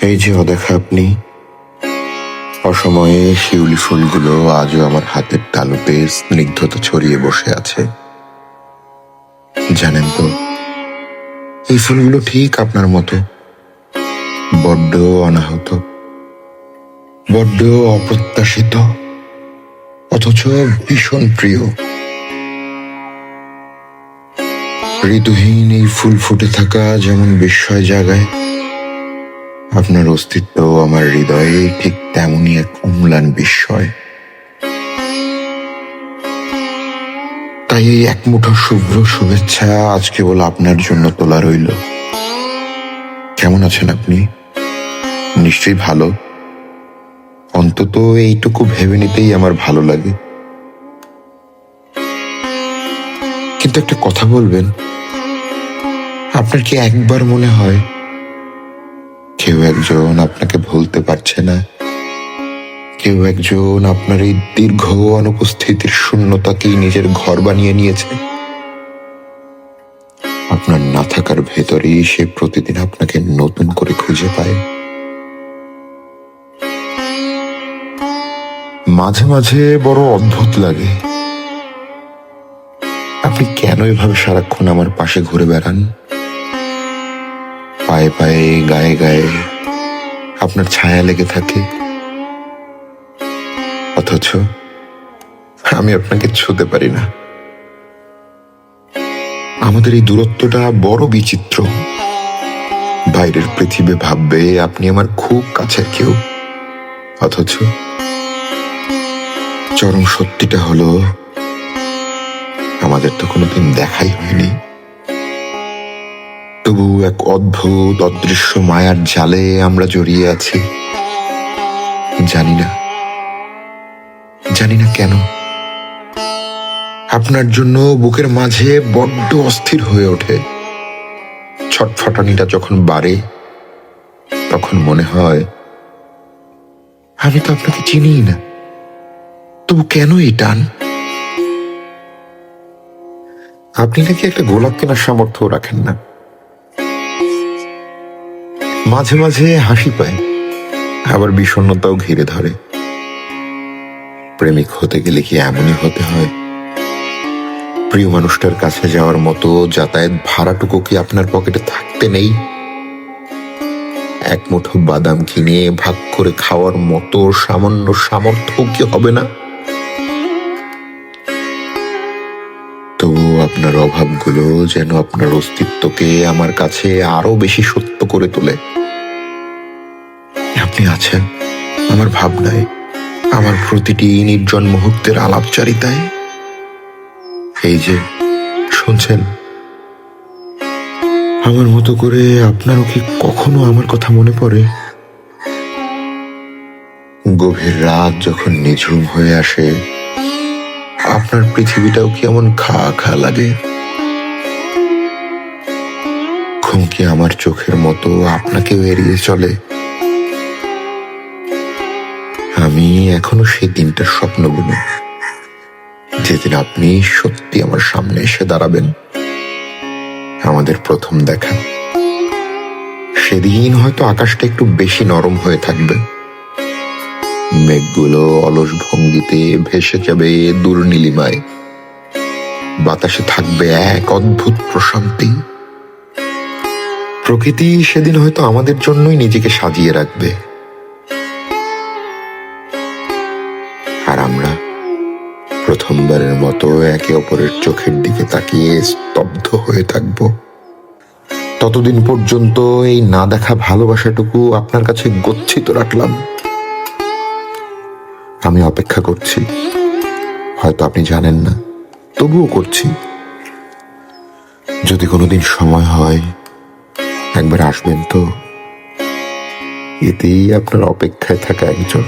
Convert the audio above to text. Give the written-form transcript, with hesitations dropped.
এই যে অদেখা আপনি, অসময়ে শিউলি ফুলগুলো আজও আমার হাতের তালুতে স্নিগ্ধতা ছড়িয়ে বসে আছে। জানেন তো, এই ফুলগুলো ঠিক আপনার মতো, বড্ড অনাহত, বড্ড অপ্রত্যাশিত, অথচ ভীষণ প্রিয়। ঋতুহীন এই ফুল ফুটে থাকা যেমন বিস্ময় জাগায়, আপনার অস্তিত্ব আমার হৃদয়ে ঠিক তেমনই এক অম্লান বিস্ময়। তাই এই এক মুঠো শুভ্র শুভেচ্ছা আজ কেবল আপনার জন্য তোলা রইল। কেমন আছেন আপনি? নিশ্চয়ই ভালো। অন্তত এইটুকু ভেবে নিতেই আমার ভালো লাগে। কিন্তু একটা কথা বলবেন, আপনার কি একবার মনে হয় কেউ একজন আপনাকে ভুলতে পারছে না? কেউ একজন আপনার এই দীর্ঘ অনুপস্থিতির শূন্যতাকেই নিজের ঘর বানিয়ে নিয়েছে। আপনার না থাকার ভেতরেই সে প্রতিদিন আপনাকে নতুন করে খুঁজে পায়। মাঝে মাঝে বড় অদ্ভুত লাগে, আপনি কেন এভাবে সারাক্ষণ আমার পাশে ঘুরে বেড়ান? পায়ে পায়ে গায়ে গায়ে আপনার ছায়া লেগে থাকে, অথচ আমি আপনাকে ছুঁতে পারি না। আমাদের এই দূরত্বটা বড় বিচিত্র। বাইরের পৃথিবী ভাববে আপনি আমার খুব কাছের কেউ, অথচ চরম সত্যিটা হলো আমাদের তো কোনোদিন দেখাই হয়নি। তবু এক অদ্ভুত অদৃশ্য মায়ার জালে আমরা জড়িয়ে আছি। জানি না কেন আপনার জন্য বুকের মাঝে বড্ড অস্থির হয়ে ওঠে। ছটফটানিটা যখন বাড়ে তখন মনে হয় আমি তো আপনাকে চিনিই না, তবু কেন এই টান? আপনি নাকি একটা গোলাপ কেনার সামর্থ্য রাখেন না। মাঝে মাঝে হাসি পায়, আবার বিষণ্ণতাও ঘিরে ধরে। প্রেমিক হতে গেলে কি এমনই হতে হয়? প্রিয় মানুষটার কাছে যাওয়ার মতো যাতায়াত ভাড়াটুকু কি আপনার পকেটে থাকতে নেই? এক মুঠো বাদাম কিনে ভাগ করে খাওয়ার মতো সামান্য সামর্থ্য কি হবে না? তবু আপনার অভাবগুলো যেন আপনার অস্তিত্বকে আমার কাছে আরো বেশি সত্য করে তোলে। আপনি আছেন আমার ভাবনায়, আমার প্রতিটি নির্জন মুহূর্তের আলাপচারিতায়। এই যে শুনছেন, আমার মতো করে আপনারও কি কখনো আমার কথা মনে পড়ে? গভীর রাত যখন নিঝুম হয়ে আসে, আপনার পৃথিবীটাও কি এমন খা খা লাগে? ঘুম কি আমার চোখের মতো আপনাকেও এড়িয়ে চলে? আমি এখনো সেই দিনটার স্বপ্ন বুনি, যেদিন আপনি সত্যি আমার সামনে এসে দাঁড়াবেন। আমাদের প্রথম দেখা, সেদিন হয়তো আকাশটা একটু বেশি নরম হয়ে থাকবে। মেঘগুলো অলস ভঙ্গিতে ভেসে যাবে দূর নীলিমায়। বাতাসে থাকবে এক অদ্ভুত প্রশান্তি। প্রকৃতি সেদিন হয়তো আমাদের জন্যই নিজেকে সাজিয়ে রাখবে, আর আমরা প্রথমবারের মতো একে অপরের চোখের দিকে তাকিয়ে স্তব্ধ হয়ে থাকব। ততদিন পর্যন্ত এই না দেখা ভালোবাসাটুকু আপনার কাছে গচ্ছিত রাখলাম। আমি অপেক্ষা করছি, হয়তো আপনি জানেন না, তবুও করছি। যদি কোনোদিন সময় হয় একবার আসবেন তো? এতেই আপনার অপেক্ষায় থাকা একজন।